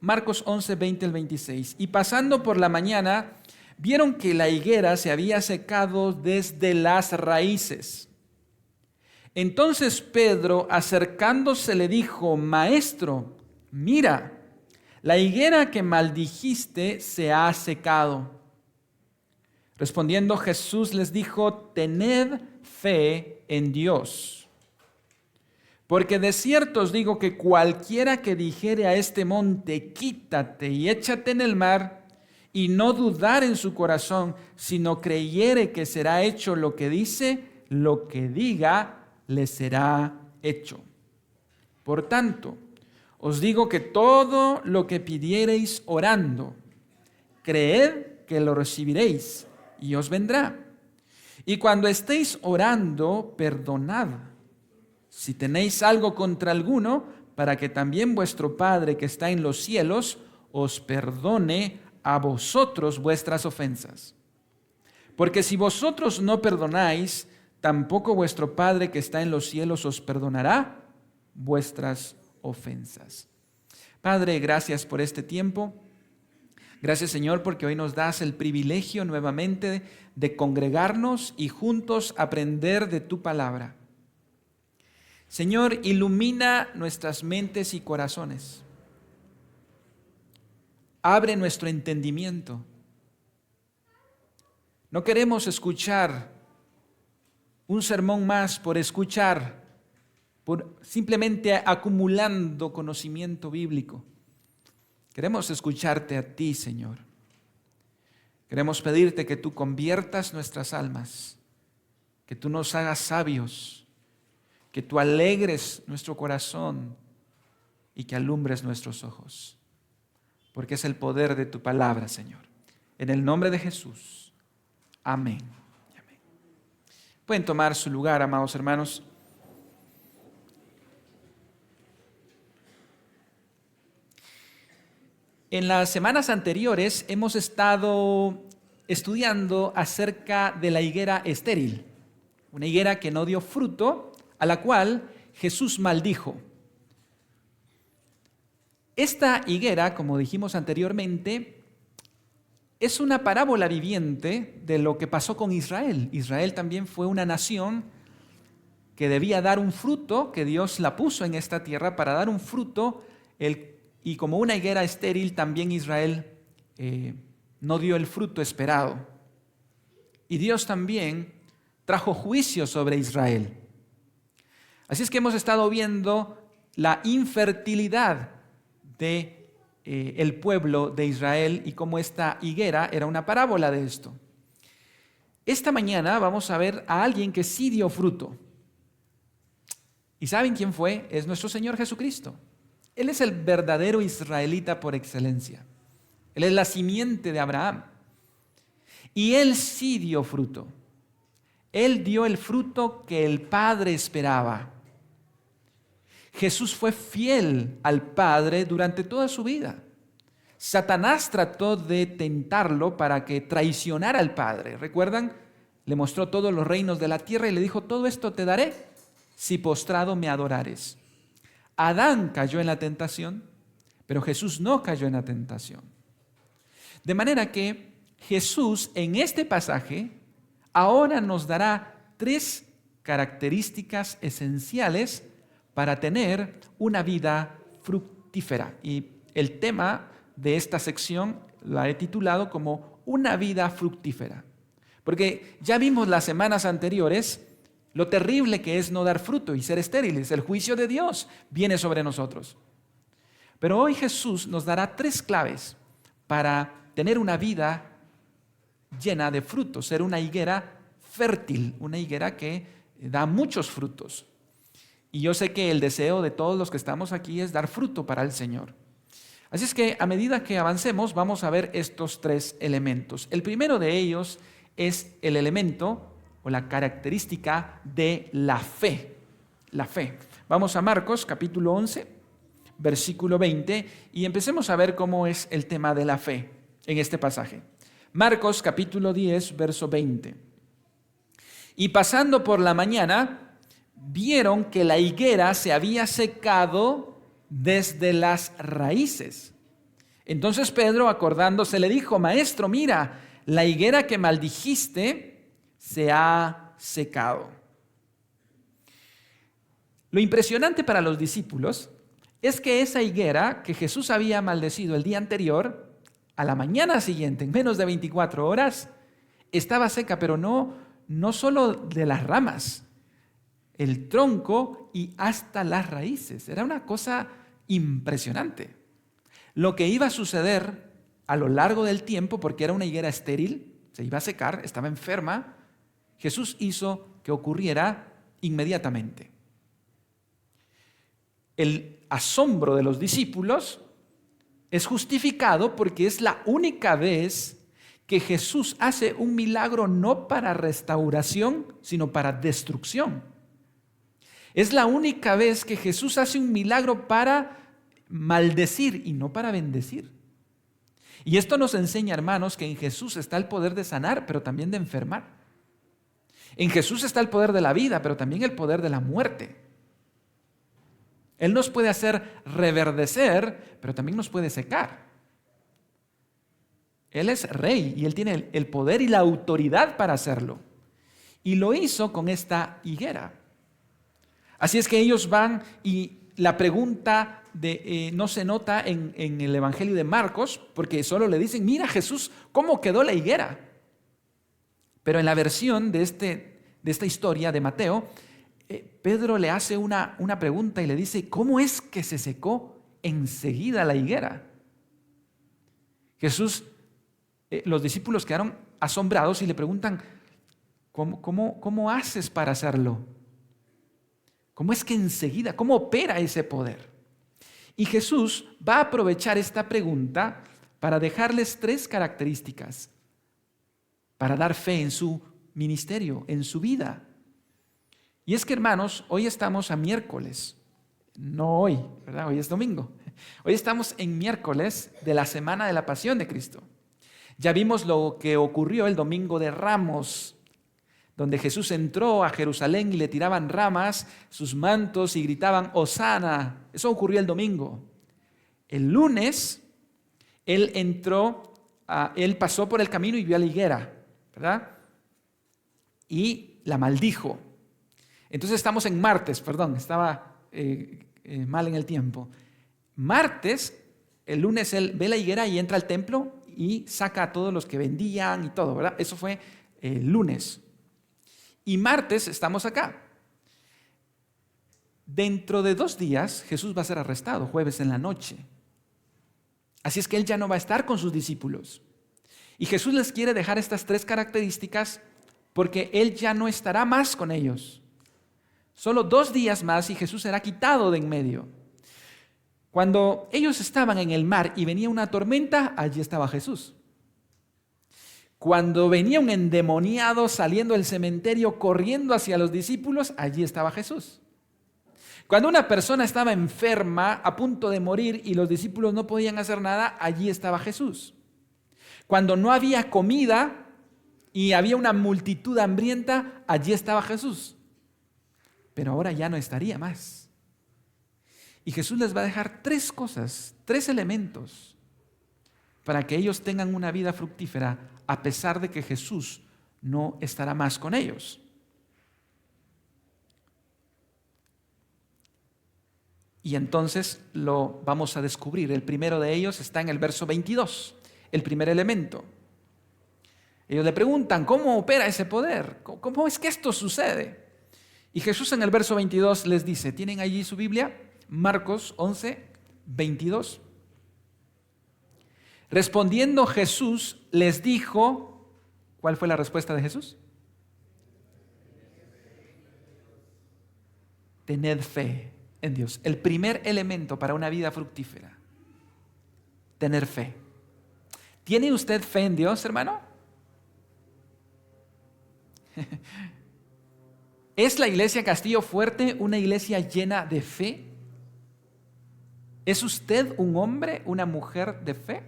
Marcos 11, 20 al 26. Y pasando por la mañana, vieron que la higuera se había secado desde las raíces. Entonces Pedro, acercándose, le dijo: Maestro, mira, la higuera que maldijiste se ha secado. Respondiendo Jesús les dijo: Tened fe en Dios. Porque de cierto os digo que cualquiera que dijere a este monte: quítate y échate en el mar, y no dudar en su corazón, sino creyere que será hecho lo que dice, lo que diga, le será hecho. Por tanto, os digo que todo lo que pidiereis orando, creed que lo recibiréis y os vendrá. Y cuando estéis orando, perdonad si tenéis algo contra alguno, para que también vuestro Padre que está en los cielos os perdone a vosotros vuestras ofensas. Porque si vosotros no perdonáis, tampoco vuestro Padre que está en los cielos os perdonará vuestras ofensas. Padre, gracias por este tiempo. Gracias, Señor, porque hoy nos das el privilegio nuevamente de congregarnos y juntos aprender de tu palabra. Señor, ilumina nuestras mentes y corazones. Abre nuestro entendimiento. No queremos escuchar un sermón más por escuchar, por simplemente acumulando conocimiento bíblico. Queremos escucharte a ti, Señor. Queremos pedirte que tú conviertas nuestras almas, que tú nos hagas sabios, que tú alegres nuestro corazón y que alumbres nuestros ojos, porque es el poder de tu palabra, Señor. En el nombre de Jesús. Amén. Amén. Pueden tomar su lugar, amados hermanos. En las semanas anteriores hemos estado estudiando acerca de la higuera estéril, una higuera que no dio fruto, a la cual Jesús maldijo. Esta higuera, como dijimos anteriormente, es una parábola viviente de lo que pasó con Israel. Israel también fue una nación que debía dar un fruto, que Dios la puso en esta tierra para dar un fruto, y como una higuera estéril, también Israel no dio el fruto esperado. Y Dios también trajo juicio sobre Israel. Así es que hemos estado viendo la infertilidad del pueblo de Israel y cómo esta higuera era una parábola de esto. Esta mañana vamos a ver a alguien que sí dio fruto. ¿Y saben quién fue? Es nuestro Señor Jesucristo. Él es el verdadero israelita por excelencia. Él es la simiente de Abraham. Y Él sí dio fruto. Él dio el fruto que el Padre esperaba. Jesús fue fiel al Padre durante toda su vida. Satanás trató de tentarlo para que traicionara al Padre. ¿Recuerdan? Le mostró todos los reinos de la tierra y le dijo: todo esto te daré si postrado me adorares. Adán cayó en la tentación, pero Jesús no cayó en la tentación. De manera que Jesús en este pasaje ahora nos dará 3 características esenciales para tener una vida fructífera. Y el tema de esta sección la he titulado como una vida fructífera. Porque ya vimos las semanas anteriores lo terrible que es no dar fruto y ser estériles. El juicio de Dios viene sobre nosotros. Pero hoy Jesús nos dará 3 claves para tener una vida llena de frutos, ser una higuera fértil, una higuera que da muchos frutos. Y yo sé que el deseo de todos los que estamos aquí es dar fruto para el Señor. Así es que a medida que avancemos vamos a ver estos 3 elementos. El primero de ellos es el elemento o la característica de la fe. La fe. Vamos a Marcos capítulo 11, versículo 20 y empecemos a ver cómo es el tema de la fe en este pasaje. Marcos capítulo 10, verso 20. Y pasando por la mañana, vieron que la higuera se había secado desde las raíces. Entonces Pedro, acordándose, le dijo: Maestro, mira, la higuera que maldijiste se ha secado. Lo impresionante para los discípulos es que esa higuera que Jesús había maldecido el día anterior, a la mañana siguiente, en menos de 24 horas, estaba seca, pero no solo de las ramas, el tronco y hasta las raíces. Era una cosa impresionante. Lo que iba a suceder a lo largo del tiempo, porque era una higuera estéril, se iba a secar, estaba enferma, Jesús hizo que ocurriera inmediatamente. El asombro de los discípulos es justificado porque es la única vez que Jesús hace un milagro no para restauración, sino para destrucción. Es la única vez que Jesús hace un milagro para maldecir y no para bendecir. Y esto nos enseña, hermanos, que en Jesús está el poder de sanar, pero también de enfermar. En Jesús está el poder de la vida, pero también el poder de la muerte. Él nos puede hacer reverdecer, pero también nos puede secar. Él es rey y Él tiene el poder y la autoridad para hacerlo. Y lo hizo con esta higuera. Así es que ellos van y la pregunta no se nota en el Evangelio de Marcos, porque solo le dicen: mira, Jesús, ¿cómo quedó la higuera? Pero en la versión de esta historia de Mateo, Pedro le hace una pregunta y le dice: ¿cómo es que se secó enseguida la higuera? Jesús, los discípulos quedaron asombrados y le preguntan: ¿cómo haces para hacerlo? ¿Cómo es que enseguida? ¿Cómo opera ese poder? Y Jesús va a aprovechar esta pregunta para dejarles 3 características para dar fe en su ministerio, en su vida. Y es que, hermanos, hoy estamos a miércoles, no hoy, ¿verdad? Hoy es domingo. Hoy estamos en miércoles de la semana de la Pasión de Cristo. Ya vimos lo que ocurrió el domingo de Ramos, donde Jesús entró a Jerusalén y le tiraban ramas, sus mantos, y gritaban: Hosana. Eso ocurrió el domingo. El lunes, él pasó por el camino y vio a la higuera, ¿verdad? Y la maldijo. Entonces estamos en martes, perdón, estaba mal en el tiempo. Martes, el lunes él ve la higuera y entra al templo y saca a todos los que vendían y todo, ¿verdad? Eso fue el lunes. Y martes estamos acá. Dentro de 2 días Jesús va a ser arrestado, jueves en la noche. Así es que Él ya no va a estar con sus discípulos. Y Jesús les quiere dejar estas 3 características porque Él ya no estará más con ellos. Solo 2 días más y Jesús será quitado de en medio. Cuando ellos estaban en el mar y venía una tormenta, allí estaba Jesús. Cuando venía un endemoniado saliendo del cementerio corriendo hacia los discípulos, allí estaba Jesús. Cuando una persona estaba enferma, a punto de morir y los discípulos no podían hacer nada, allí estaba Jesús. Cuando no había comida y había una multitud hambrienta, allí estaba Jesús. Pero ahora ya no estaría más. Y Jesús les va a dejar 3 cosas, 3 elementos para que ellos tengan una vida fructífera a pesar de que Jesús no estará más con ellos. Y entonces lo vamos a descubrir. El primero de ellos está en el verso 22, el primer elemento. Ellos le preguntan: ¿cómo opera ese poder? ¿Cómo es que esto sucede? Y Jesús en el verso 22 les dice, ¿tienen allí su Biblia? Marcos 11, 22. Respondiendo Jesús les dijo, ¿cuál fue la respuesta de Jesús? Tened fe en Dios. El primer elemento para una vida fructífera. Tener fe. ¿Tiene usted fe en Dios, hermano? ¿Es la iglesia Castillo Fuerte una iglesia llena de fe? ¿Es usted un hombre, una mujer de fe?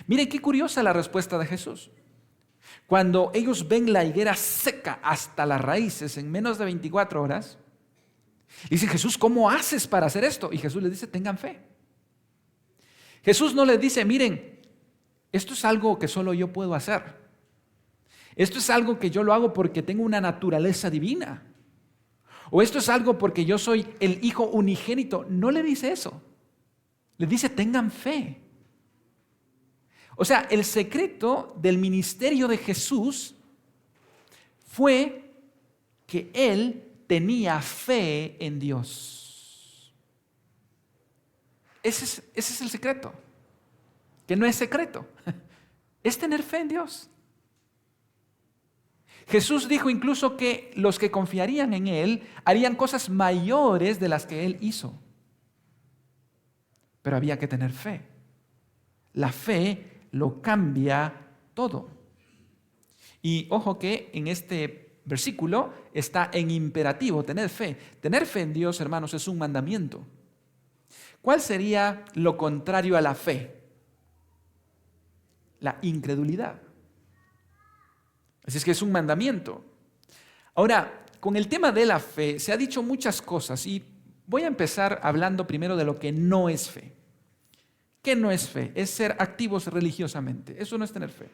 Miren qué curiosa la respuesta de Jesús. Cuando ellos ven la higuera seca hasta las raíces en menos de 24 horas, dicen: Jesús, ¿cómo haces para hacer esto? Y Jesús les dice: tengan fe. Jesús no les dice, miren, esto es algo que solo yo puedo hacer. Esto es algo que yo lo hago porque tengo una naturaleza divina. O esto es algo porque yo soy el hijo unigénito. No le dice eso. Le dice, tengan fe. O sea, el secreto del ministerio de Jesús fue que Él tenía fe en Dios. Ese es el secreto. Que no es secreto. Es tener fe en Dios. Jesús dijo incluso que los que confiarían en Él harían cosas mayores de las que Él hizo. Pero había que tener fe. La fe lo cambia todo. Y ojo que en este versículo está en imperativo, tener fe. Tener fe en Dios, hermanos, es un mandamiento. ¿Cuál sería lo contrario a la fe? La incredulidad. Así es que es un mandamiento. Ahora, con el tema de la fe se ha dicho muchas cosas y voy a empezar hablando primero de lo que no es fe. ¿Qué no es fe? Es ser activos religiosamente. Eso no es tener fe.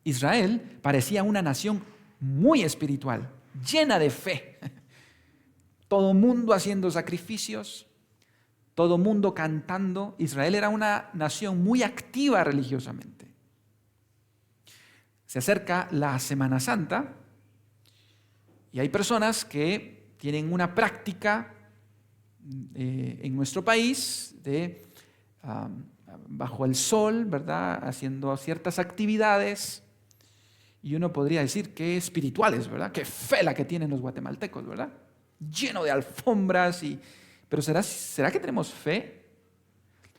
Israel parecía una nación muy espiritual, llena de fe. Todo mundo haciendo sacrificios, todo mundo cantando. Israel era una nación muy activa religiosamente. Se acerca la Semana Santa y hay personas que tienen una práctica en nuestro país de bajo el sol, ¿verdad? Haciendo ciertas actividades y uno podría decir que espirituales, ¿verdad? Qué fe la que tienen los guatemaltecos, ¿verdad? Lleno de alfombras pero ¿será que tenemos fe?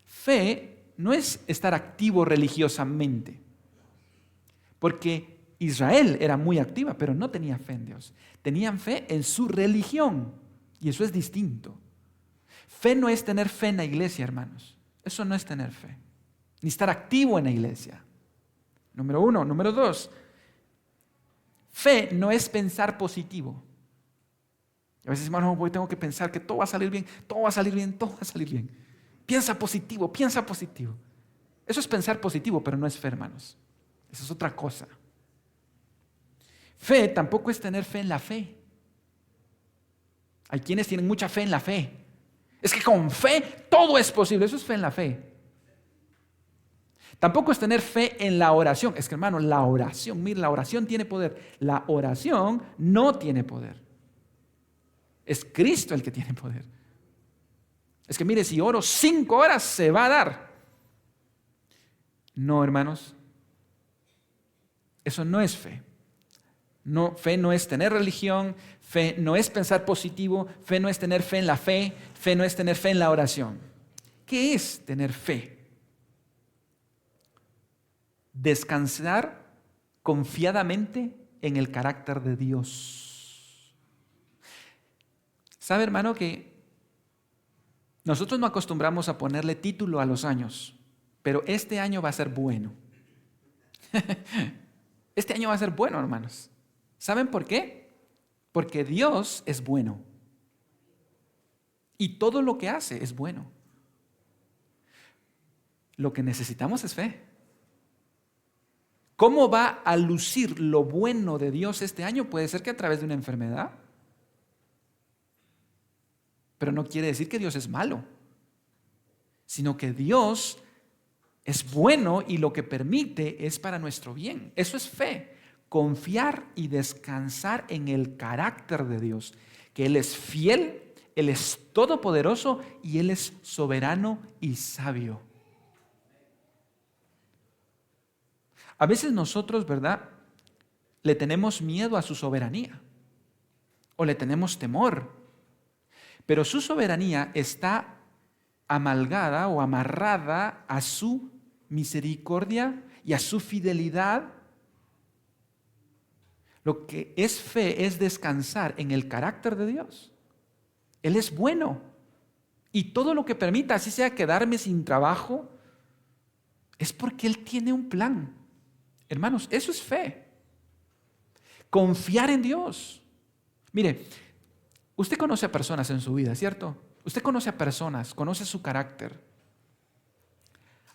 Fe no es estar activo religiosamente. Porque Israel era muy activa, pero no tenía fe en Dios. Tenían fe en su religión. Y eso es distinto. Fe no es tener fe en la iglesia, hermanos. Eso no es tener fe. Ni estar activo en la iglesia. Número 1. Número 2. Fe no es pensar positivo. A veces, hermano, hoy tengo que pensar que todo va a salir bien, todo va a salir bien, todo va a salir bien. Piensa positivo, piensa positivo. Eso es pensar positivo, pero no es fe, hermanos. Eso es otra cosa. Fe tampoco es tener fe en la fe. Hay quienes tienen mucha fe en la fe. Es que con fe todo es posible. Eso es fe en la fe. Tampoco es tener fe en la oración. Es que, hermano, la oración, mire, la oración tiene poder. La oración no tiene poder. Es Cristo el que tiene poder. Es que, mire, si oro 5 horas se va a dar. No, hermanos. Eso no es fe. No, fe no es tener religión, fe no es pensar positivo, fe no es tener fe en la fe no es tener fe en la oración. ¿Qué es tener fe? Descansar confiadamente en el carácter de Dios. ¿Sabe, hermano, que nosotros no acostumbramos a ponerle título a los años, pero este año va a ser bueno? Este año va a ser bueno, hermanos. ¿Saben por qué? Porque Dios es bueno. Y todo lo que hace es bueno. Lo que necesitamos es fe. ¿Cómo va a lucir lo bueno de Dios este año? Puede ser que a través de una enfermedad. Pero no quiere decir que Dios es malo, sino que Dios es bueno y lo que permite es para nuestro bien. Eso es fe. Confiar y descansar en el carácter de Dios. Que Él es fiel, Él es todopoderoso y Él es soberano y sabio. A veces nosotros, ¿verdad?, le tenemos miedo a su soberanía o le tenemos temor. Pero su soberanía está amalgada o amarrada a su misericordia y a su fidelidad. Lo que es fe es descansar en el carácter de Dios. Él es bueno. Y todo lo que permita, así sea quedarme sin trabajo, es porque Él tiene un plan. Hermanos, eso es fe. Confiar en Dios. Mire, usted conoce a personas en su vida, ¿cierto? Usted conoce a personas, conoce su carácter.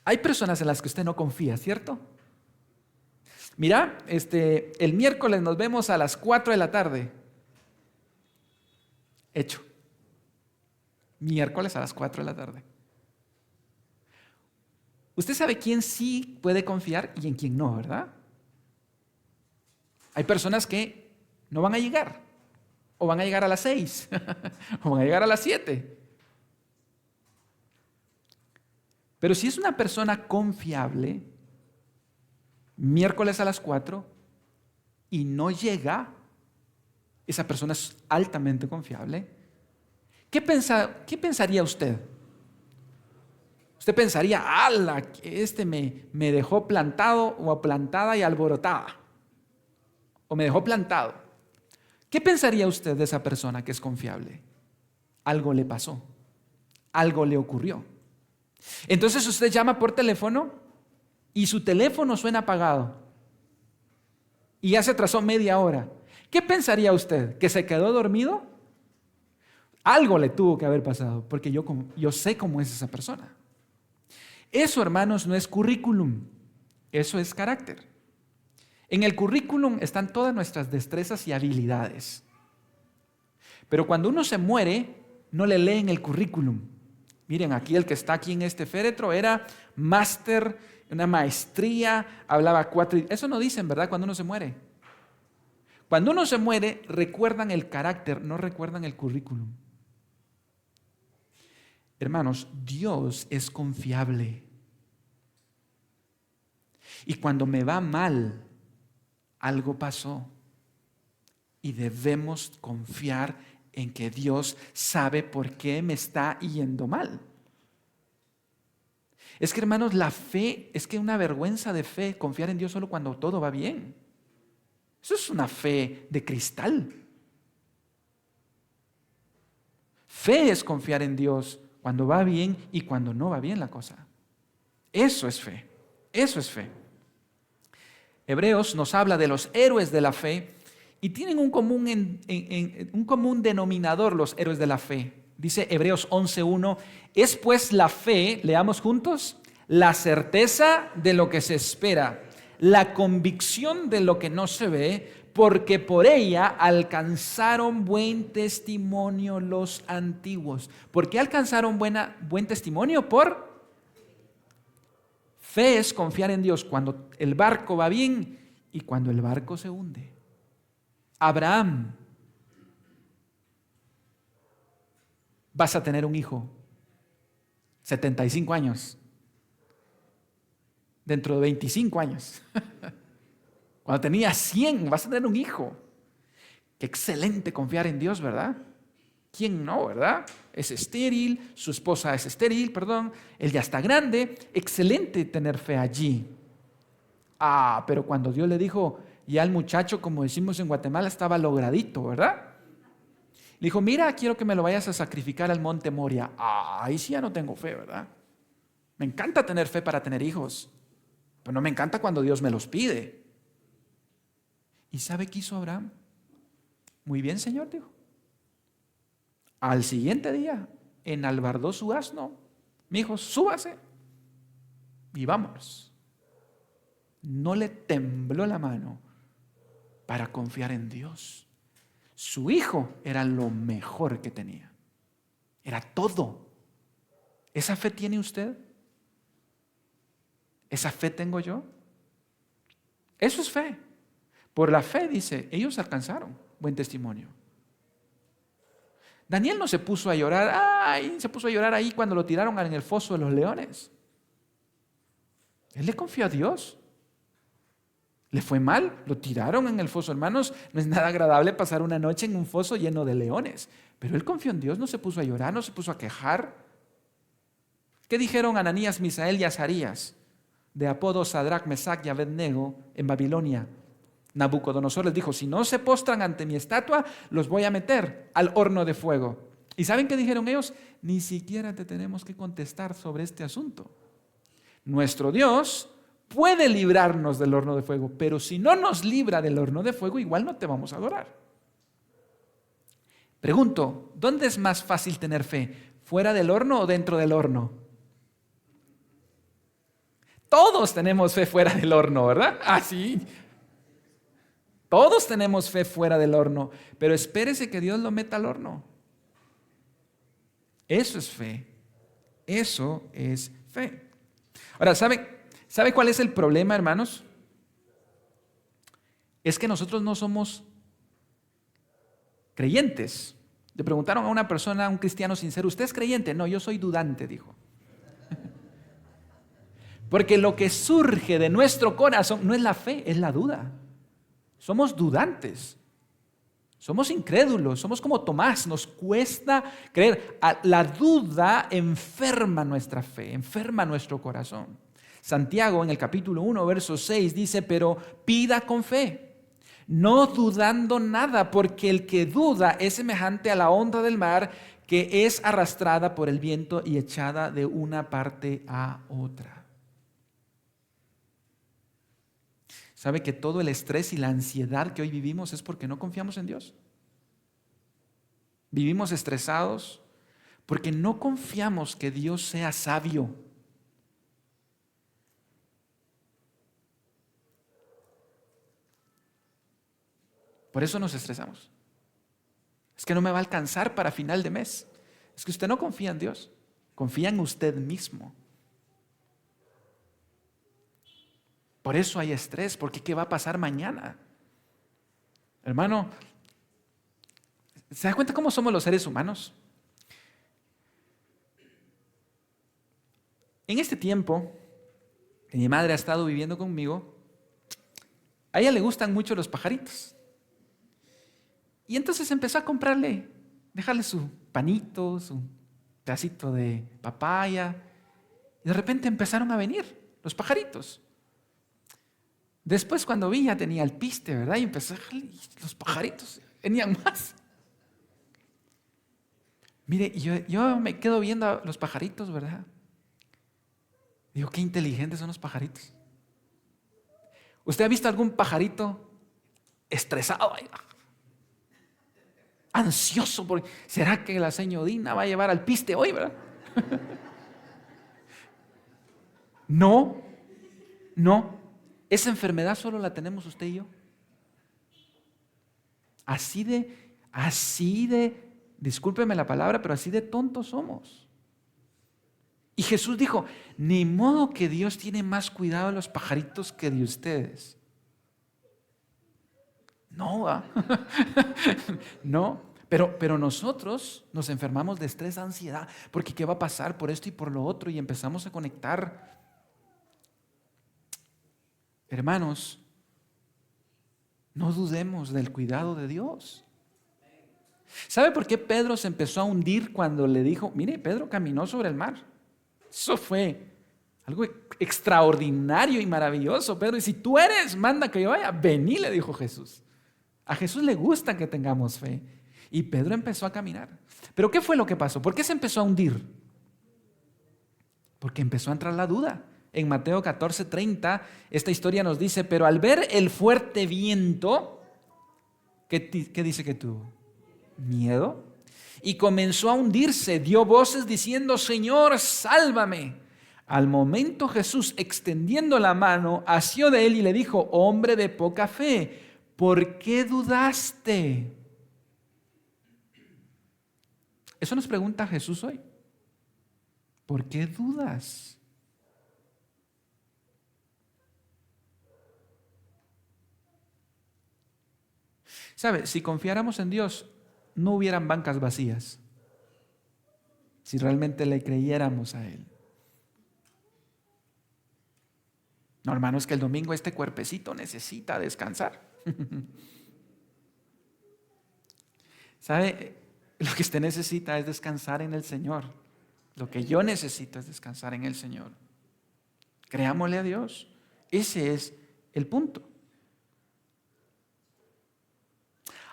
Hay personas en las que usted no confía, ¿cierto? Mira, el miércoles nos vemos a las 4 de la tarde. Hecho. Miércoles a las 4 de la tarde. Usted sabe quién sí puede confiar y en quién no, ¿verdad? Hay personas que no van a llegar, o van a llegar a las 6, o van a llegar a las 7. Pero si es una persona confiable, miércoles a las 4, y no llega, esa persona es altamente confiable. ¿Qué pensaría usted? Usted pensaría, ¡ala! Que me dejó plantado o plantada y alborotada. O me dejó plantado. ¿Qué pensaría usted de esa persona que es confiable? Algo le pasó. Algo le ocurrió. Entonces usted llama por teléfono y su teléfono suena apagado. Y ya se atrasó media hora. ¿Qué pensaría usted? ¿Que se quedó dormido? Algo le tuvo que haber pasado, porque yo sé cómo es esa persona. Eso, hermanos, no es currículum, eso es carácter. En el currículum están todas nuestras destrezas y habilidades. Pero cuando uno se muere, no le leen el currículum. Miren, aquí el que está aquí en este féretro era máster, una maestría, hablaba 4 idiomas. Eso no dicen, ¿verdad? Cuando uno se muere. Cuando uno se muere, recuerdan el carácter, no recuerdan el currículum. Hermanos, Dios es confiable. Y cuando me va mal, algo pasó. Y debemos confiar en que Dios sabe por qué me está yendo mal. Es que, hermanos, la fe, es que una vergüenza de fe, confiar en Dios solo cuando todo va bien. Eso es una fe de cristal. Fe es confiar en Dios cuando va bien y cuando no va bien la cosa. Eso es fe. Eso es fe. Hebreos nos habla de los héroes de la fe y tienen un común denominador los héroes de la fe. Dice Hebreos 11:1, es pues la fe, leamos juntos, la certeza de lo que se espera, la convicción de lo que no se ve, porque por ella alcanzaron buen testimonio los antiguos. ¿Por qué alcanzaron buen testimonio? Fe es confiar en Dios cuando el barco va bien y cuando el barco se hunde. Abraham, vas a tener un hijo, 75 años, dentro de 25 años. Cuando tenía 100, vas a tener un hijo. Qué excelente confiar en Dios, ¿verdad? ¿Quién no, verdad? Es estéril, su esposa es estéril, perdón, él ya está grande. Excelente tener fe allí. Pero cuando Dios le dijo, ya el muchacho, como decimos en Guatemala, estaba logradito, ¿verdad? Le dijo, mira, quiero que me lo vayas a sacrificar al monte Moria. Ahí sí ya no tengo fe, ¿verdad? Me encanta tener fe para tener hijos, pero no me encanta cuando Dios me los pide. ¿Y sabe qué hizo Abraham? Muy bien, Señor, dijo. Al siguiente día, enalbardó su asno. Mi hijo, súbase y vámonos. No le tembló la mano para confiar en Dios. Su hijo era lo mejor que tenía. Era todo. ¿Esa fe tiene usted? ¿Esa fe tengo yo? Eso es fe. Por la fe, dice, ellos alcanzaron buen testimonio. Daniel no se puso a llorar, se puso a llorar ahí cuando lo tiraron en el foso de los leones. Él le confió a Dios. Le fue mal, lo tiraron en el foso. Hermanos, no es nada agradable pasar una noche en un foso lleno de leones. Pero él confió en Dios, no se puso a llorar, no se puso a quejar. ¿Qué dijeron Ananías, Misael y Azarías, de apodo Sadrach, Mesach y Abednego en Babilonia? Nabucodonosor les dijo, si no se postran ante mi estatua, los voy a meter al horno de fuego. ¿Y saben qué dijeron ellos? Ni siquiera te tenemos que contestar sobre este asunto. Nuestro Dios puede librarnos del horno de fuego, pero si no nos libra del horno de fuego, igual no te vamos a adorar. Pregunto, ¿dónde es más fácil tener fe? ¿Fuera del horno o dentro del horno? Todos tenemos fe fuera del horno, ¿verdad? Así. Todos tenemos fe fuera del horno, pero espérese que Dios lo meta al horno. Eso es fe. Eso es fe. Ahora, ¿sabe cuál es el problema, hermanos? Es que nosotros no somos creyentes. Le preguntaron a una persona, a un cristiano sincero, ¿usted es creyente? No, yo soy dudante, dijo. Porque lo que surge de nuestro corazón no es la fe, es la duda. Somos dudantes. Somos incrédulos, somos como Tomás, nos cuesta creer. La duda enferma nuestra fe, enferma nuestro corazón. Santiago en el capítulo 1, verso 6 dice, pero pida con fe, no dudando nada, porque el que duda es semejante a la onda del mar que es arrastrada por el viento y echada de una parte a otra. ¿Sabe que todo el estrés y la ansiedad que hoy vivimos es porque no confiamos en Dios? Vivimos estresados porque no confiamos que Dios sea sabio. Por eso nos estresamos. Es que no me va a alcanzar para final de mes. Es que usted no confía en Dios, confía en usted mismo. Por eso hay estrés, porque ¿qué va a pasar mañana? Hermano, ¿se da cuenta cómo somos los seres humanos? En este tiempo que mi madre ha estado viviendo conmigo, a ella le gustan mucho los pajaritos. Y entonces empezó a dejarle su panito, su pedacito de papaya. Y de repente empezaron a venir los pajaritos. Después cuando vi ya tenía el piste, ¿verdad? Y empecé a dejarle, y los pajaritos venían más. Mire, yo me quedo viendo a los pajaritos, ¿verdad? Digo, qué inteligentes son los pajaritos. ¿Usted ha visto algún pajarito estresado ahí? Ansioso, porque ¿será que la señorina va a llevar al piste hoy, verdad? No, no. Esa enfermedad solo la tenemos usted y yo. Así de, discúlpeme la palabra, pero así de tontos somos. Y Jesús dijo, ni modo que Dios tiene más cuidado de los pajaritos que de ustedes. No, ¿va? No, pero nosotros nos enfermamos de estrés, ansiedad, porque ¿qué va a pasar por esto y por lo otro? Y empezamos a conectar. Hermanos, no dudemos del cuidado de Dios. ¿Sabe por qué Pedro se empezó a hundir cuando le dijo, mire, Pedro caminó sobre el mar? Eso fue algo extraordinario y maravilloso, Pedro. Y si tú eres, manda que yo vaya. Vení, le dijo Jesús. A Jesús le gusta que tengamos fe. Y Pedro empezó a caminar. ¿Pero qué fue lo que pasó? ¿Por qué se empezó a hundir? Porque empezó a entrar la duda. En Mateo 14:30, esta historia nos dice, pero al ver el fuerte viento, ¿qué dice que tuvo? Miedo. Y comenzó a hundirse, dio voces diciendo, Señor, sálvame. Al momento Jesús, extendiendo la mano, asió de él y le dijo, hombre de poca fe, ¿por qué dudaste? Eso nos pregunta Jesús hoy. ¿Por qué dudas? ¿Sabe? Si confiáramos en Dios, no hubieran bancas vacías. Si realmente le creyéramos a Él. No, hermano, es que el domingo este cuerpecito necesita descansar. ¿Sabe? Lo que usted necesita es descansar en el Señor. Lo que yo necesito es descansar en el Señor. Creámosle a Dios. Ese es el punto.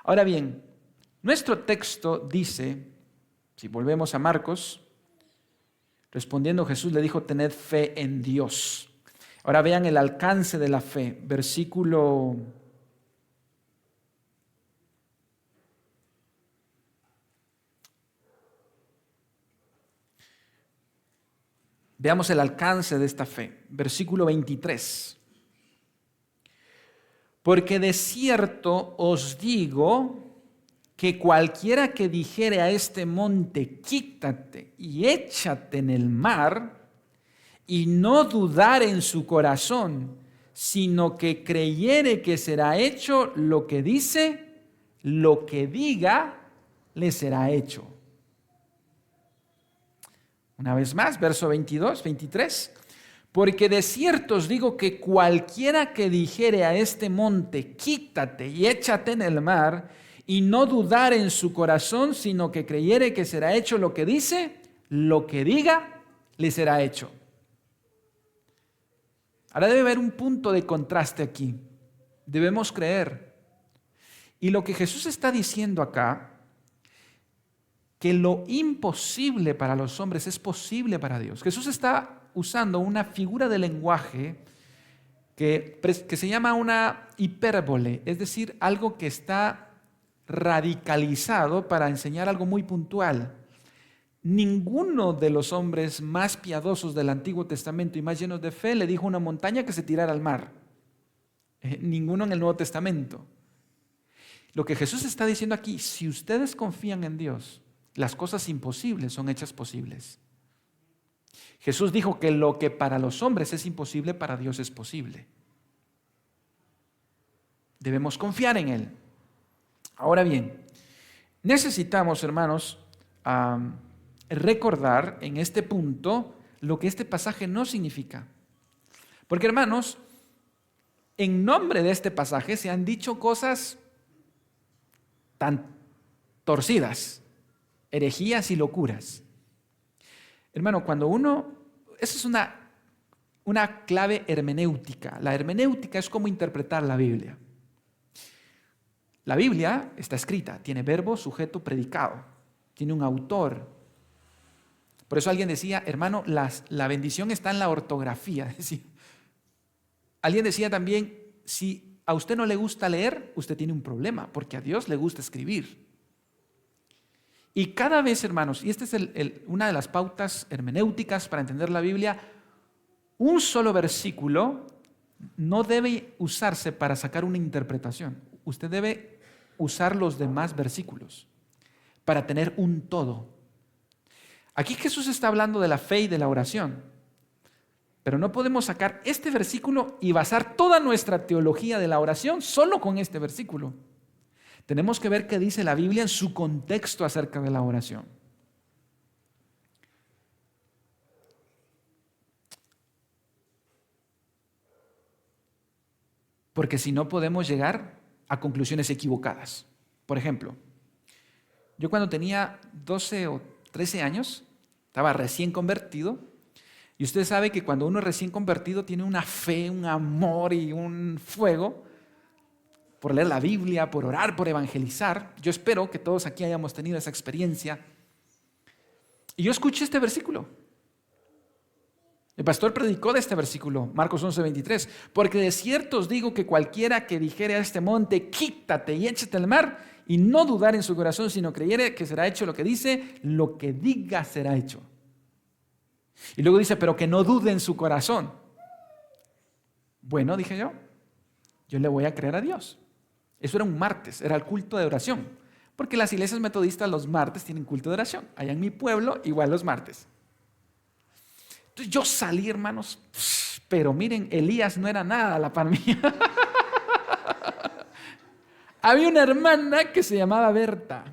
Ahora bien, nuestro texto dice, si volvemos a Marcos, respondiendo Jesús le dijo, tened fe en Dios. Ahora vean el alcance de la fe, versículo Veamos el alcance de esta fe. Versículo 23. Porque de cierto os digo que cualquiera que dijere a este monte, quítate y échate en el mar, y no dudar en su corazón, sino que creyere que será hecho lo que dice, lo que diga, le será hecho. Una vez más, verso 22, 23. Porque de cierto os digo que cualquiera que dijere a este monte, quítate y échate en el mar, y no dudar en su corazón, sino que creyere que será hecho lo que dice, lo que diga, le será hecho. Ahora debe haber un punto de contraste aquí. Debemos creer. Y lo que Jesús está diciendo acá, que lo imposible para los hombres es posible para Dios. Jesús está usando una figura de lenguaje que se llama una hipérbole, es decir, algo que está radicalizado para enseñar algo muy puntual. Ninguno de los hombres más piadosos del Antiguo Testamento y más llenos de fe le dijo a una montaña que se tirara al mar. Ninguno en el Nuevo Testamento. Lo que Jesús está diciendo aquí, si ustedes confían en Dios, las cosas imposibles son hechas posibles. Jesús dijo que lo que para los hombres es imposible, para Dios es posible. Debemos confiar en Él. Ahora bien, necesitamos, hermanos, recordar en este punto lo que este pasaje no significa. Porque, hermanos, en nombre de este pasaje se han dicho cosas tan torcidas, herejías y locuras. Hermano, eso es una clave hermenéutica. La hermenéutica es cómo interpretar la Biblia. La Biblia está escrita, tiene verbo, sujeto, predicado, tiene un autor. Por eso alguien decía, hermano, la bendición está en la ortografía. Alguien decía también, si a usted no le gusta leer, usted tiene un problema, porque a Dios le gusta escribir. Y cada vez, hermanos, y esta es una de las pautas hermenéuticas para entender la Biblia, un solo versículo no debe usarse para sacar una interpretación. Usted debe usar los demás versículos para tener un todo. Aquí Jesús está hablando de la fe y de la oración, pero no podemos sacar este versículo y basar toda nuestra teología de la oración solo con este versículo. Tenemos que ver qué dice la Biblia en su contexto acerca de la oración. Porque si no podemos llegar a conclusiones equivocadas. Por ejemplo, yo cuando tenía 12 o 13 años, estaba recién convertido, y usted sabe que cuando uno es recién convertido tiene una fe, un amor y un fuego por leer la Biblia, por orar, por evangelizar. Yo espero que todos aquí hayamos tenido esa experiencia. Y yo escuché este versículo. El pastor predicó de este versículo, Marcos 11:23, porque de cierto os digo que cualquiera que dijere a este monte, quítate y échate al mar, y no dudar en su corazón, sino creyere que será hecho lo que dice, lo que diga será hecho. Y luego dice, pero que no dude en su corazón. Bueno, dije yo le voy a creer a Dios. Eso era un martes, era el culto de oración, porque las iglesias metodistas los martes tienen culto de oración. Allá en mi pueblo, igual los martes. Entonces yo salí, hermanos, pero miren, Elías no era nada a la par mía. Había una hermana que se llamaba Berta,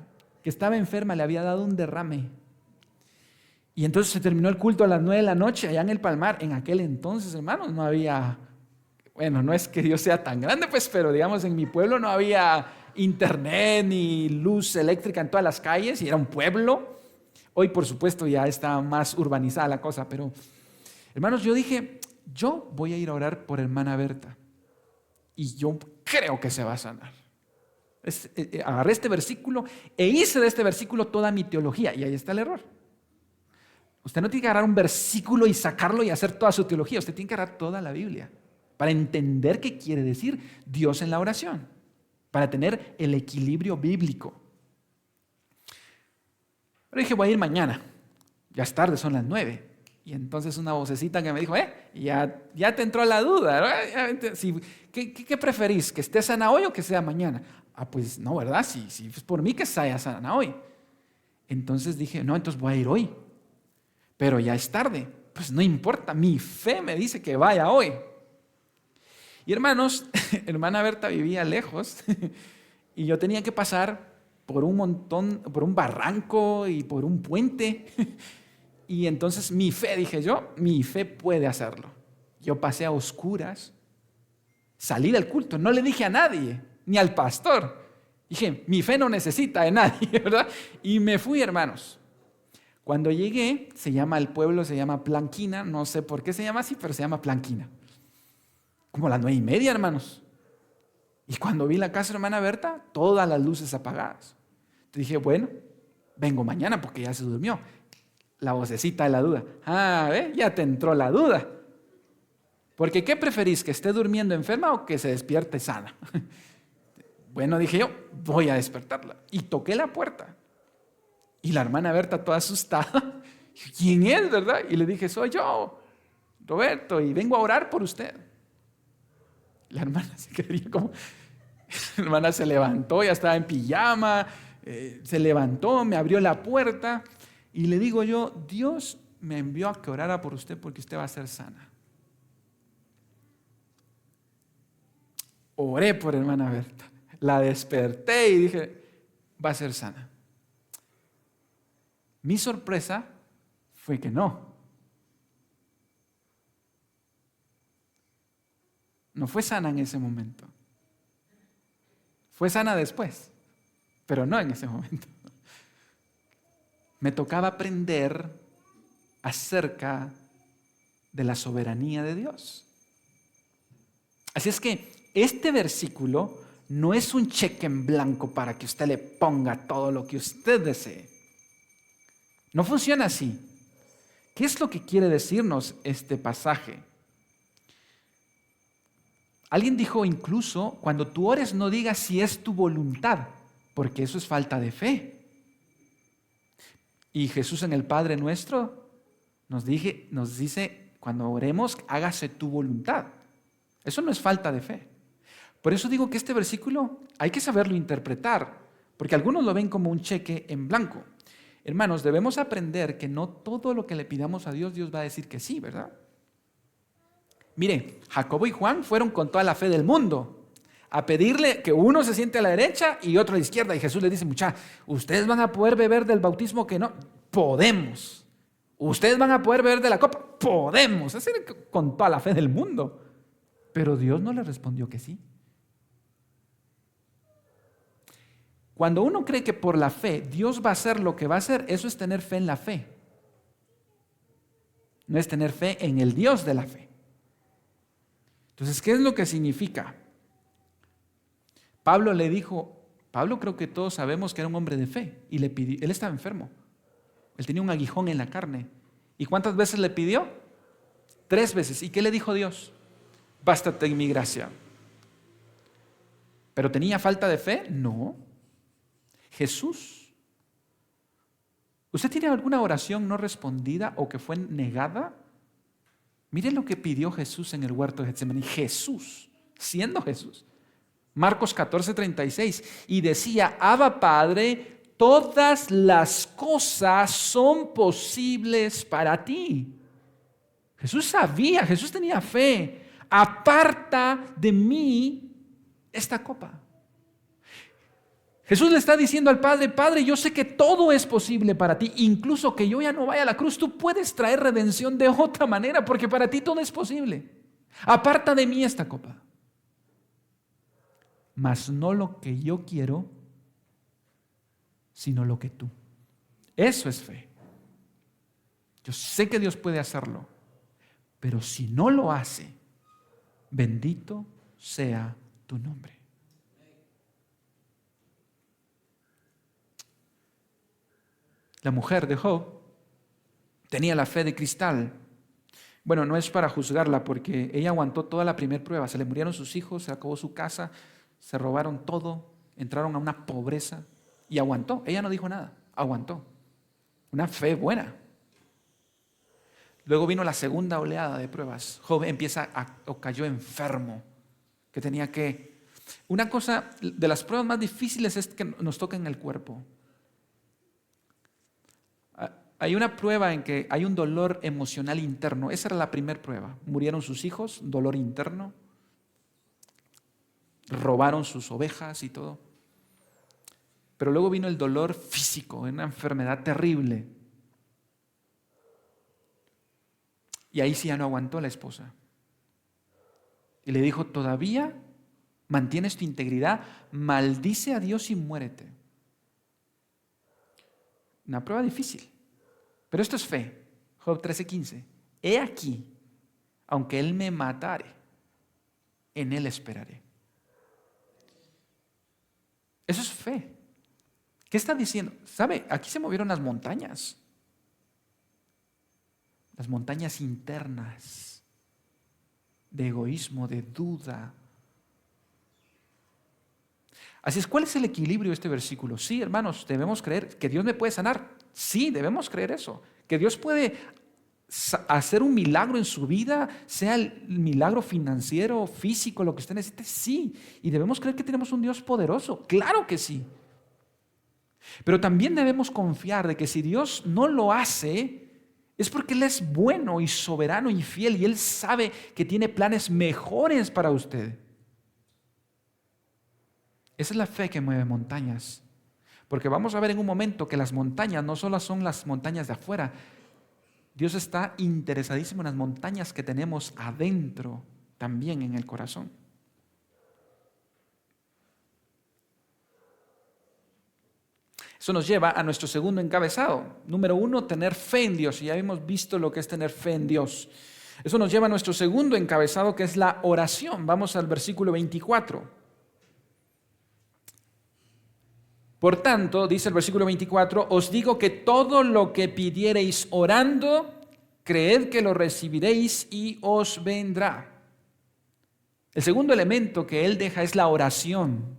que estaba enferma, le había dado un derrame. Y entonces se terminó el culto a las 9 de la noche allá en el Palmar. En aquel entonces, hermanos, no había, bueno, no es que Dios sea tan grande, pues, pero digamos en mi pueblo no había internet ni luz eléctrica en todas las calles y era un pueblo. Hoy, por supuesto, ya está más urbanizada la cosa, pero, hermanos, yo dije, yo voy a ir a orar por hermana Berta y yo creo que se va a sanar. Agarré este versículo e hice de este versículo toda mi teología y ahí está el error. Usted no tiene que agarrar un versículo y sacarlo y hacer toda su teología. Usted tiene que agarrar toda la Biblia para entender qué quiere decir Dios en la oración, para tener el equilibrio bíblico. Pero dije, voy a ir mañana. Ya es tarde, son las 9. Y entonces una vocecita que me dijo, ya te entró la duda, ¿no? ¿Qué preferís? ¿Que esté sana hoy o que sea mañana? Pues no, ¿verdad? Si es por mí que sea sana hoy. Entonces dije, no, entonces voy a ir hoy. Pero ya es tarde. Pues no importa, mi fe me dice que vaya hoy. Y hermanos, hermana Berta vivía lejos y yo tenía que pasar por un barranco y por un puente. Y entonces mi fe puede hacerlo. Yo pasé a oscuras, salí del culto, no le dije a nadie, ni al pastor. Dije, mi fe no necesita de nadie, ¿verdad? Y me fui, hermanos. Cuando llegué, el pueblo se llama Planquina, no sé por qué se llama así, pero se llama Planquina. Como a las 9:30, hermanos. Y cuando vi la casa de hermana Berta, todas las luces apagadas. Entonces dije, bueno, vengo mañana porque ya se durmió. La vocecita de la duda. Ya te entró la duda. Porque ¿qué preferís? ¿Que esté durmiendo enferma o que se despierte sana? Bueno, dije yo, voy a despertarla. Y toqué la puerta. Y la hermana Berta toda asustada. ¿Quién es, verdad? Y le dije, soy yo, Roberto, y vengo a orar por usted. La hermana se quería como... La hermana se levantó, ya estaba en pijama, se levantó, me abrió la puerta y le digo yo, Dios me envió a que orara por usted porque usted va a ser sana. Oré por hermana Berta, la desperté y dije, va a ser sana. Mi sorpresa fue que no. No fue sana en ese momento. Fue sana después, pero no en ese momento. Me tocaba aprender acerca de la soberanía de Dios. Así es que este versículo no es un cheque en blanco para que usted le ponga todo lo que usted desee. No funciona así. ¿Qué es lo que quiere decirnos este pasaje? Alguien dijo incluso, cuando tú ores no digas si es tu voluntad, porque eso es falta de fe. Y Jesús en el Padre Nuestro nos dice, cuando oremos, hágase tu voluntad. Eso no es falta de fe. Por eso digo que este versículo hay que saberlo interpretar, porque algunos lo ven como un cheque en blanco. Hermanos, debemos aprender que no todo lo que le pidamos a Dios, Dios va a decir que sí, ¿verdad? Mire, Jacobo y Juan fueron con toda la fe del mundo a pedirle que uno se siente a la derecha y otro a la izquierda. Y Jesús les dice, ustedes van a poder beber del bautismo que no. Podemos. Ustedes van a poder beber de la copa. Podemos. Es decir, con toda la fe del mundo. Pero Dios no le respondió que sí. Cuando uno cree que por la fe Dios va a hacer lo que va a hacer, eso es tener fe en la fe. No es tener fe en el Dios de la fe. Entonces, ¿qué es lo que significa? Pablo creo que todos sabemos que era un hombre de fe y le pidió, él estaba enfermo. Él tenía un aguijón en la carne. ¿Y cuántas veces le pidió? 3 veces. ¿Y qué le dijo Dios? Bástate en mi gracia. ¿Pero tenía falta de fe? No. Jesús. ¿Usted tiene alguna oración no respondida o que fue negada? Miren lo que pidió Jesús en el huerto de Getsemaní. Jesús, siendo Jesús. Marcos 14:36. Y decía, Abba Padre, todas las cosas son posibles para ti. Jesús sabía, Jesús tenía fe. Aparta de mí esta copa. Jesús le está diciendo al Padre, Padre, yo sé que todo es posible para ti, incluso que yo ya no vaya a la cruz, tú puedes traer redención de otra manera, porque para ti todo es posible. Aparta de mí esta copa. Mas no lo que yo quiero, sino lo que tú. Eso es fe. Yo sé que Dios puede hacerlo, pero si no lo hace, bendito sea tu nombre. La mujer de Job tenía la fe de cristal. Bueno, no es para juzgarla porque ella aguantó toda la primera prueba. Se le murieron sus hijos, se acabó su casa, se robaron todo, entraron a una pobreza y aguantó. Ella no dijo nada, aguantó. Una fe buena. Luego vino la segunda oleada de pruebas. Job cayó enfermo, que tenía que... Una cosa de las pruebas más difíciles es que nos toquen el cuerpo. Hay una prueba en que hay un dolor emocional interno. Esa era la primera prueba. Murieron sus hijos, dolor interno. Robaron sus ovejas y todo. Pero luego vino el dolor físico, una enfermedad terrible. Y ahí sí ya no aguantó la esposa. Y le dijo, ¿todavía mantienes tu integridad? Maldice a Dios y muérete. Una prueba difícil. Pero esto es fe. Job 13:15. He aquí, aunque Él me matare, en Él esperaré. Eso es fe. ¿Qué está diciendo? ¿Sabe? Aquí se movieron las montañas. Las montañas internas de egoísmo, de duda. Así es, ¿cuál es el equilibrio de este versículo? Sí, hermanos, debemos creer que Dios me puede sanar. Sí, debemos creer eso. Que Dios puede hacer un milagro en su vida, sea el milagro financiero, físico, lo que usted necesite. Sí, y debemos creer que tenemos un Dios poderoso. Claro que sí. Pero también debemos confiar de que si Dios no lo hace, es porque Él es bueno y soberano y fiel y Él sabe que tiene planes mejores para usted. Esa es la fe que mueve montañas. Porque vamos a ver en un momento que las montañas no solo son las montañas de afuera. Dios está interesadísimo en las montañas que tenemos adentro, también en el corazón. Eso nos lleva a nuestro segundo encabezado. Número 1, tener fe en Dios. Y ya hemos visto lo que es tener fe en Dios. Eso nos lleva a nuestro segundo encabezado, que es la oración. Vamos al versículo 24. Por tanto, dice el versículo 24, os digo que todo lo que pidiereis orando, creed que lo recibiréis y os vendrá. El segundo elemento que él deja es la oración.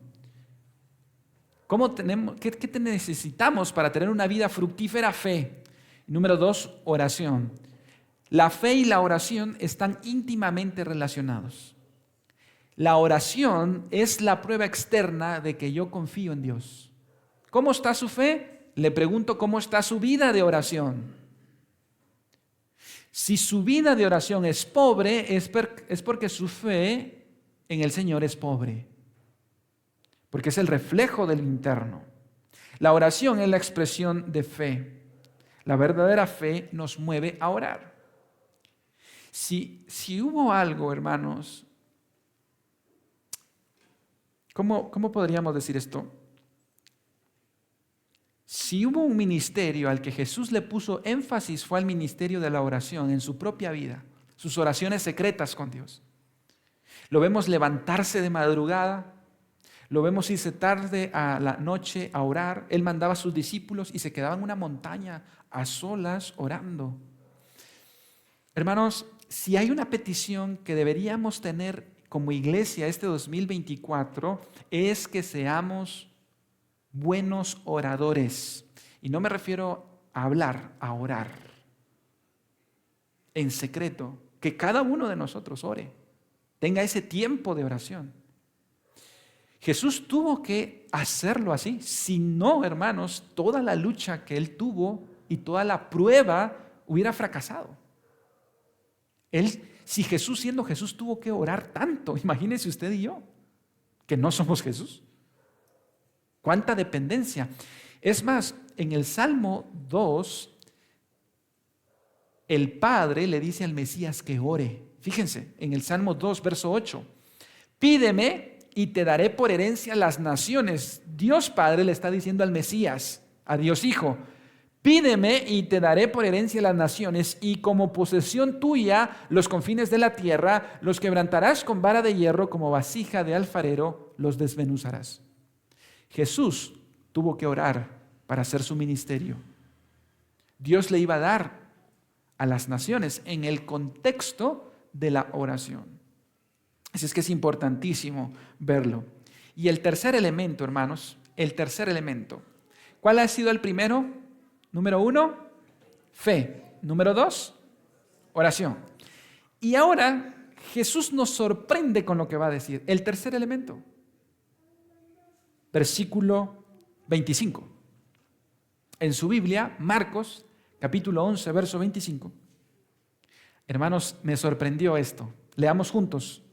¿Qué necesitamos para tener una vida fructífera? Fe. Número 2, oración. La fe y la oración están íntimamente relacionados. La oración es la prueba externa de que yo confío en Dios. ¿Cómo está su fe? Le pregunto, ¿cómo está su vida de oración? Si su vida de oración es pobre, es porque su fe en el Señor es pobre. Porque es el reflejo del interno. La oración es la expresión de fe. La verdadera fe nos mueve a orar. Si hubo algo, hermanos, ¿cómo podríamos decir esto? Si hubo un ministerio al que Jesús le puso énfasis, fue al ministerio de la oración en su propia vida, sus oraciones secretas con Dios. Lo vemos levantarse de madrugada, lo vemos irse tarde a la noche a orar. Él mandaba a sus discípulos y se quedaba en una montaña a solas orando. Hermanos, si hay una petición que deberíamos tener como iglesia este 2024, es que seamos buenos oradores. Y no me refiero a hablar, a orar. En secreto, que cada uno de nosotros ore, tenga ese tiempo de oración. Jesús tuvo que hacerlo así. Si no, hermanos, toda la lucha que Él tuvo y toda la prueba hubiera fracasado. Si Jesús, siendo Jesús, tuvo que orar tanto, imagínense usted y yo, que no somos Jesús. ¿Cuánta dependencia? Es más, en el Salmo 2, el Padre le dice al Mesías que ore. Fíjense, en el Salmo 2, verso 8. Pídeme y te daré por herencia las naciones. Dios Padre le está diciendo al Mesías, a Dios Hijo, pídeme y te daré por herencia las naciones y como posesión tuya los confines de la tierra, los quebrantarás con vara de hierro, como vasija de alfarero, los desmenuzarás. Jesús tuvo que orar para hacer su ministerio. Dios le iba a dar a las naciones en el contexto de la oración. Así es que es importantísimo verlo. Y el tercer elemento, hermanos, ¿cuál ha sido el primero? Número 1, fe. Número 2, oración. Y ahora Jesús nos sorprende con lo que va a decir. El tercer elemento. Versículo 25. En su Biblia, Marcos, capítulo 11, verso 25. Hermanos, me sorprendió esto. Leamos juntos.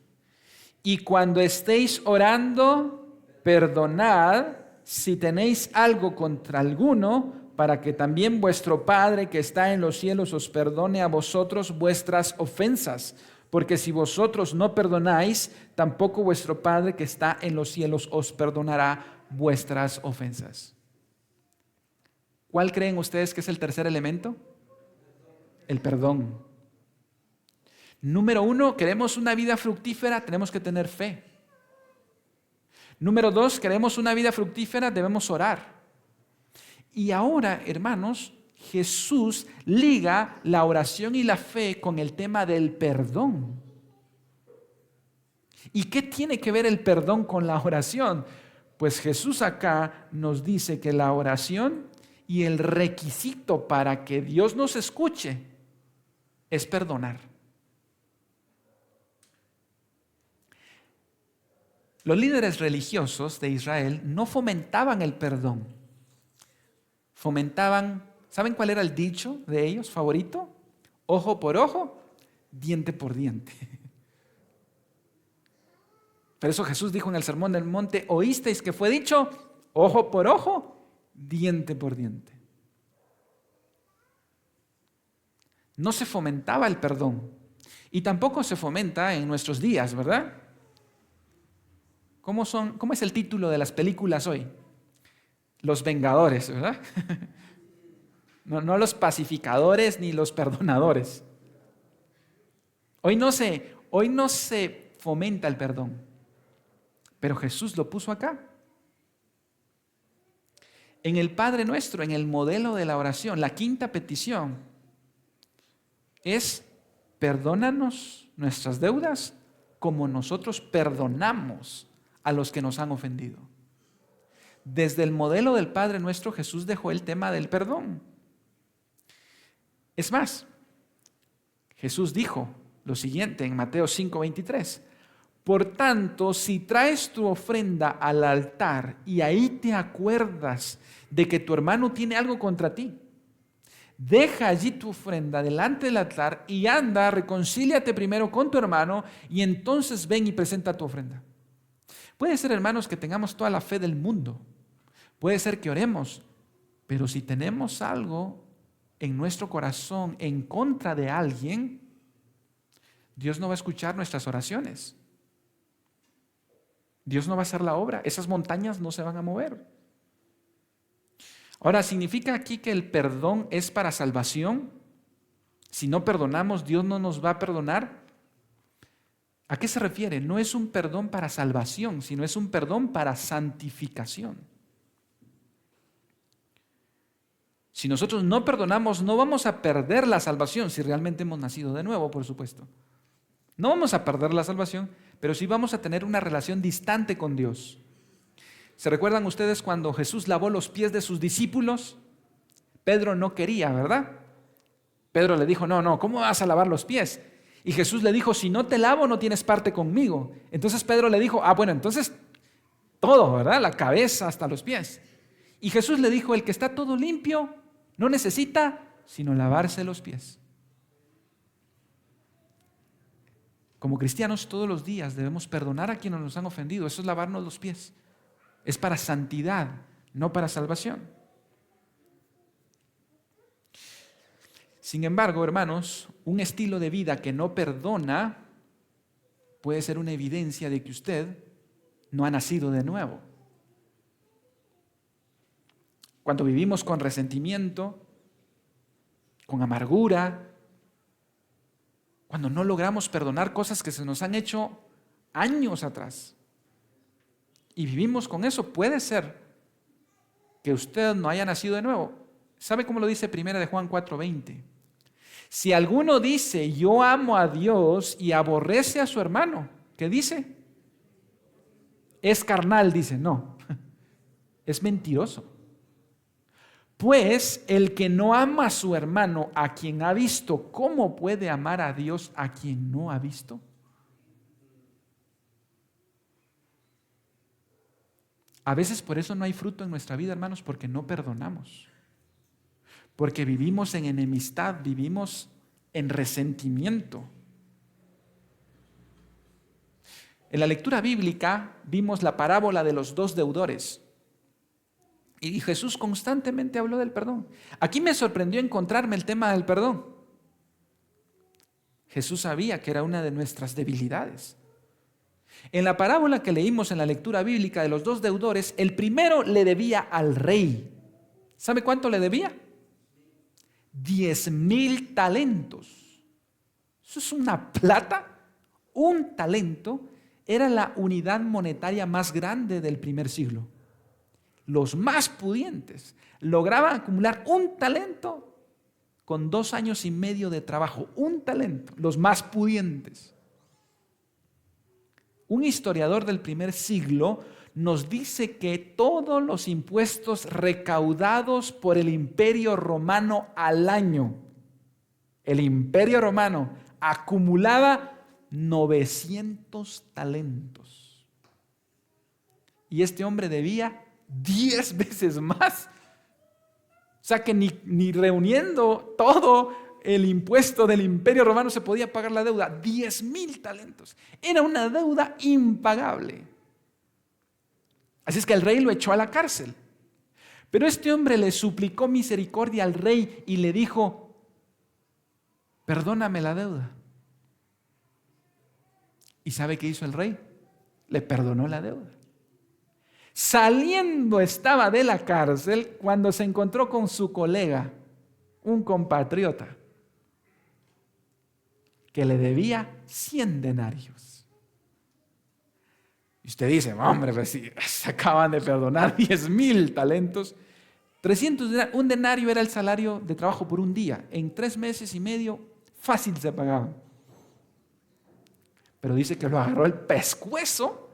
Y cuando estéis orando, perdonad si tenéis algo contra alguno, para que también vuestro Padre que está en los cielos os perdone a vosotros vuestras ofensas. Porque si vosotros no perdonáis, tampoco vuestro Padre que está en los cielos os perdonará vuestras ofensas. ¿Cuál creen ustedes que es el tercer elemento? El perdón. Número 1, queremos una vida fructífera, tenemos que tener fe. Número 2, queremos una vida fructífera, debemos orar. Y ahora, hermanos, Jesús liga la oración y la fe con el tema del perdón. ¿Y qué tiene que ver el perdón con la oración? Pues Jesús acá nos dice que la oración y el requisito para que Dios nos escuche es perdonar. Los líderes religiosos de Israel no fomentaban el perdón. Fomentaban, ¿saben cuál era el dicho de ellos favorito? Ojo por ojo, diente por diente. Por eso Jesús dijo en el Sermón del Monte, oísteis que fue dicho, ojo por ojo, diente por diente. No se fomentaba el perdón. Y tampoco se fomenta en nuestros días, ¿verdad? ¿Cómo es el título de las películas hoy? Los Vengadores, ¿verdad? No los pacificadores ni los perdonadores. Hoy no se fomenta el perdón, pero Jesús lo puso acá. En el Padre Nuestro, en el modelo de la oración, la quinta petición es: perdónanos nuestras deudas como nosotros perdonamos a los que nos han ofendido. Desde el modelo del Padre Nuestro, Jesús dejó el tema del perdón. Es más, Jesús dijo lo siguiente en Mateo 5:23. Por tanto, si traes tu ofrenda al altar y ahí te acuerdas de que tu hermano tiene algo contra ti, deja allí tu ofrenda delante del altar y anda, reconcíliate primero con tu hermano y entonces ven y presenta tu ofrenda. Puede ser, hermanos, que tengamos toda la fe del mundo. Puede ser que oremos, pero si tenemos algo en nuestro corazón en contra de alguien, Dios no va a escuchar nuestras oraciones. Dios no va a hacer la obra. Esas montañas no se van a mover. Ahora, ¿significa aquí que el perdón es para salvación? Si no perdonamos, ¿Dios no nos va a perdonar? ¿A qué se refiere? No es un perdón para salvación, sino es un perdón para santificación. Si nosotros no perdonamos, no vamos a perder la salvación, si realmente hemos nacido de nuevo, por supuesto. No vamos a perder la salvación, pero sí vamos a tener una relación distante con Dios. ¿Se recuerdan ustedes cuando Jesús lavó los pies de sus discípulos? Pedro no quería, ¿verdad? Pedro le dijo, no, ¿cómo vas a lavar los pies? Y Jesús le dijo, si no te lavo, no tienes parte conmigo. Entonces Pedro le dijo, bueno, entonces todo, ¿verdad? La cabeza hasta los pies. Y Jesús le dijo, el que está todo limpio no necesita sino lavarse los pies. Como cristianos todos los días debemos perdonar a quienes nos han ofendido. Eso es lavarnos los pies. Es para santidad, no para salvación. Sin embargo, hermanos, un estilo de vida que no perdona puede ser una evidencia de que usted no ha nacido de nuevo. Cuando vivimos con resentimiento, con amargura, cuando no logramos perdonar cosas que se nos han hecho años atrás y vivimos con eso, puede ser que usted no haya nacido de nuevo. ¿Sabe cómo lo dice 1 de Juan 4:20? Si alguno dice, yo amo a Dios y aborrece a su hermano, ¿qué dice? Es carnal, dice, no, es mentiroso. Pues el que no ama a su hermano, a quien ha visto, ¿cómo puede amar a Dios a quien no ha visto? A veces por eso no hay fruto en nuestra vida, hermanos, porque no perdonamos. Porque vivimos en enemistad, vivimos en resentimiento. En la lectura bíblica vimos la parábola de los dos deudores. Y Jesús constantemente habló del perdón. Aquí me sorprendió encontrarme el tema del perdón. Jesús sabía que era una de nuestras debilidades. En la parábola que leímos en la lectura bíblica de los dos deudores, el primero le debía al rey. ¿Sabe cuánto le debía? 10,000 talentos. Eso es una plata. Un talento era la unidad monetaria más grande del primer siglo. Los más pudientes lograban acumular un talento con 2 años y medio de trabajo. Un talento, los más pudientes. Un historiador del primer siglo nos dice que todos los impuestos recaudados por el Imperio Romano al año, el Imperio Romano acumulaba 900 talentos. Y este hombre debía 10 veces más. O sea que ni reuniendo todo el impuesto del Imperio Romano se podía pagar la deuda. 10,000 talentos. Era una deuda impagable. Así es que el rey lo echó a la cárcel. Pero este hombre le suplicó misericordia al rey y le dijo: perdóname la deuda. ¿Y sabe qué hizo el rey? Le perdonó la deuda. Saliendo estaba de la cárcel cuando se encontró con su colega, un compatriota, que le debía 100 denarios. Y usted dice: hombre, pues si se acaban de perdonar 10,000 talentos. 300 denarios, un denario era el salario de trabajo por un día. En 3 meses y medio fácil se pagaba. Pero dice que lo agarró el pescuezo,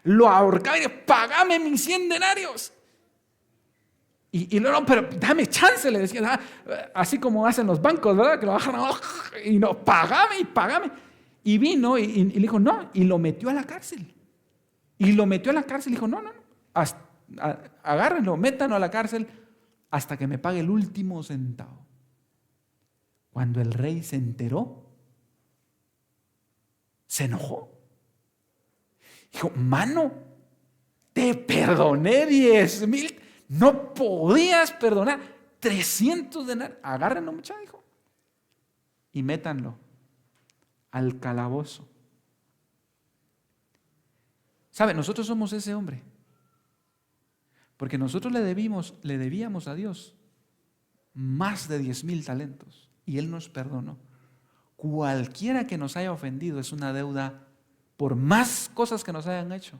lo ahorcaba y dijo: págame mis 100 denarios. Y luego, pero dame chance, le decía, así como hacen los bancos, ¿verdad? Que lo bajan y no, págame. Y vino y le dijo: no, y lo metió a la cárcel. Y lo metió a la cárcel y dijo: no, agárrenlo, métanlo a la cárcel hasta que me pague el último centavo. Cuando el rey se enteró, se enojó. Dijo: mano, te perdoné 10,000. No podías perdonar 300 denarios. Agárrenlo, muchachos, dijo, y métanlo al calabozo. ¿Sabe? Nosotros somos ese hombre. Porque nosotros le debíamos a Dios más de 10,000 talentos. Y Él nos perdonó. Cualquiera que nos haya ofendido es una deuda, por más cosas que nos hayan hecho,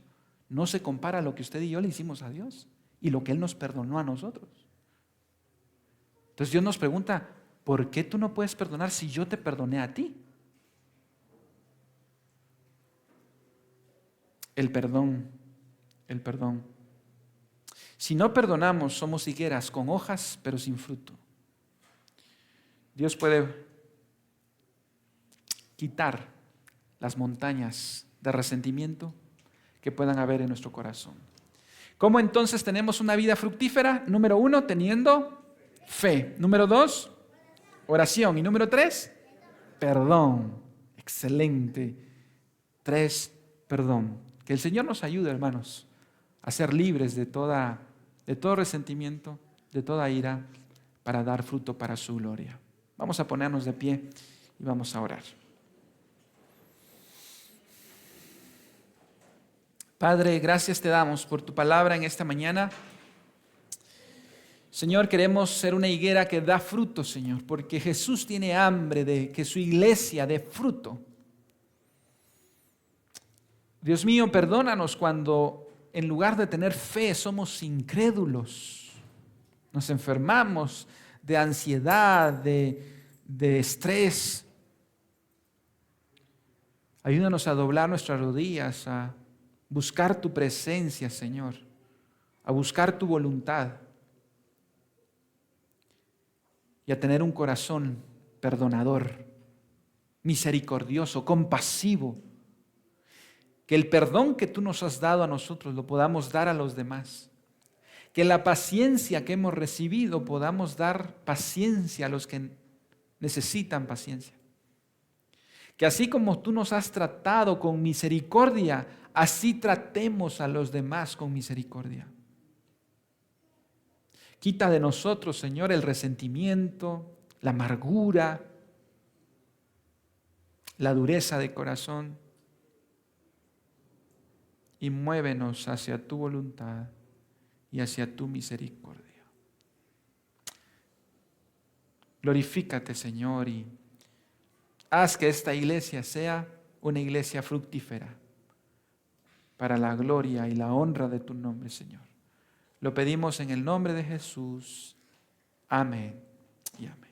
no se compara a lo que usted y yo le hicimos a Dios y lo que Él nos perdonó a nosotros. Entonces Dios nos pregunta: ¿por qué tú no puedes perdonar si yo te perdoné a ti? El perdón. Si no perdonamos, somos higueras con hojas pero sin fruto. Dios puede quitar las montañas de resentimiento que puedan haber en nuestro corazón. ¿Cómo entonces tenemos una vida fructífera? Número 1, teniendo fe. Número 2, oración. Y número 3, perdón. Excelente. 3, perdón. Que el Señor nos ayude, hermanos, a ser libres de todo resentimiento, de toda ira, para dar fruto para su gloria. Vamos a ponernos de pie y vamos a orar. Padre, gracias te damos por tu palabra en esta mañana. Señor, queremos ser una higuera que da fruto, Señor, porque Jesús tiene hambre de que su iglesia dé fruto. Dios mío, perdónanos cuando en lugar de tener fe somos incrédulos. Nos enfermamos de ansiedad, de estrés. Ayúdanos a doblar nuestras rodillas, a buscar tu presencia, Señor, a buscar tu voluntad. y a tener un corazón perdonador, misericordioso, compasivo. Que el perdón que tú nos has dado a nosotros lo podamos dar a los demás. Que la paciencia que hemos recibido podamos dar paciencia a los que necesitan paciencia. Que así como tú nos has tratado con misericordia, así tratemos a los demás con misericordia. Quita de nosotros, Señor, el resentimiento, la amargura, la dureza de corazón y muévenos hacia tu voluntad y hacia tu misericordia. Glorifícate, Señor, y haz que esta iglesia sea una iglesia fructífera para la gloria y la honra de tu nombre, Señor. Lo pedimos en el nombre de Jesús. Amén y amén.